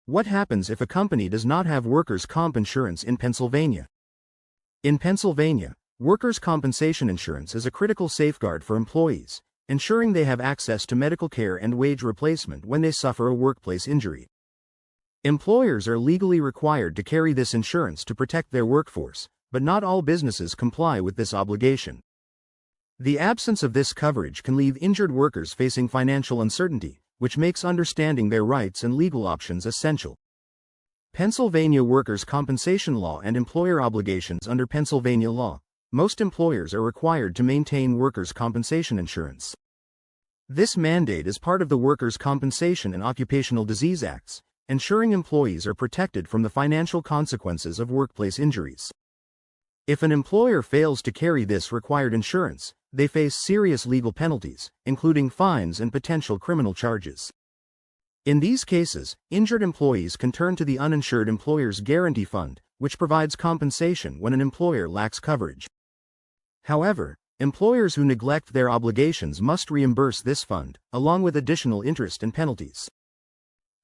What happens if a company does not have workers' comp insurance in Pennsylvania? In Pennsylvania, workers' compensation insurance is a critical safeguard for employees, ensuring they have access to medical care and wage replacement when they suffer a workplace injury. Employers are legally required to carry this insurance to protect their workforce, but not all businesses comply with this obligation. The absence of this coverage can leave injured workers facing financial uncertainty, which makes understanding their rights and legal options essential. Pennsylvania workers' compensation law and employer obligations. Under Pennsylvania law, most employers are required to maintain workers' compensation insurance. This mandate is part of the Workers' Compensation and Occupational Disease Acts, ensuring employees are protected from the financial consequences of workplace injuries. If an employer fails to carry this required insurance, they face serious legal penalties, including fines and potential criminal charges. In these cases, injured employees can turn to the Uninsured Employers Guaranty Fund, which provides compensation when an employer lacks coverage. However, employers who neglect their obligations must reimburse this fund, along with additional interest and penalties.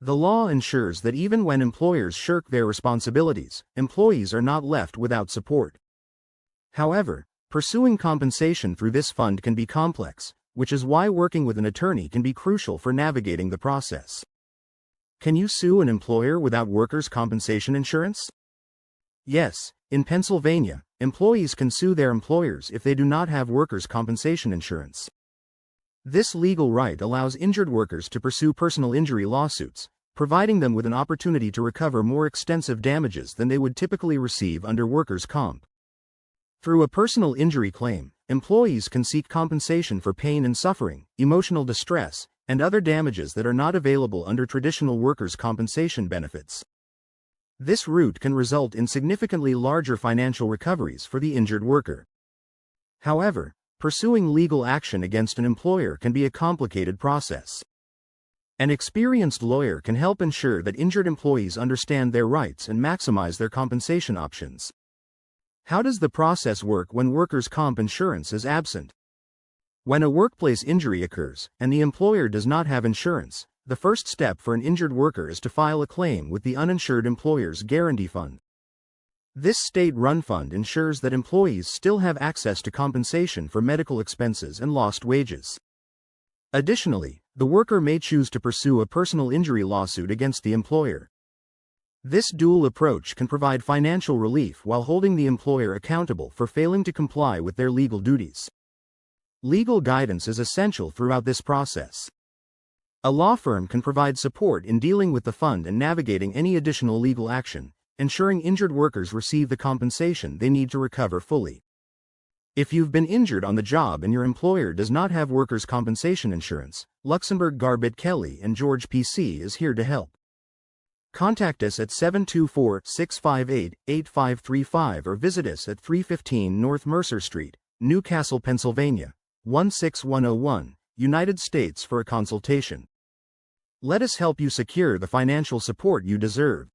The law ensures that even when employers shirk their responsibilities, employees are not left without support. However, pursuing compensation through this fund can be complex, which is why working with an attorney can be crucial for navigating the process. Can you sue an employer without workers' compensation insurance? Yes, in Pennsylvania, employees can sue their employers if they do not have workers' compensation insurance. This legal right allows injured workers to pursue personal injury lawsuits, providing them with an opportunity to recover more extensive damages than they would typically receive under workers' comp. Through a personal injury claim, employees can seek compensation for pain and suffering, emotional distress, and other damages that are not available under traditional workers' compensation benefits. This route can result in significantly larger financial recoveries for the injured worker. However, pursuing legal action against an employer can be a complicated process. An experienced lawyer can help ensure that injured employees understand their rights and maximize their compensation options. How does the process work when workers' comp insurance is absent? When a workplace injury occurs, and the employer does not have insurance, the first step for an injured worker is to file a claim with the Uninsured Employers Guaranty Fund. This state-run fund ensures that employees still have access to compensation for medical expenses and lost wages. Additionally, the worker may choose to pursue a personal injury lawsuit against the employer. This dual approach can provide financial relief while holding the employer accountable for failing to comply with their legal duties. Legal guidance is essential throughout this process. A law firm can provide support in dealing with the fund and navigating any additional legal action, ensuring injured workers receive the compensation they need to recover fully. If you've been injured on the job and your employer does not have workers' compensation insurance, Luxenberg, Garbett, Kelly, and George PC is here to help. Contact us at 724-658-8535 or visit us at 315 North Mercer Street, Newcastle, Pennsylvania, 16101, United States for a consultation. Let us help you secure the financial support you deserve.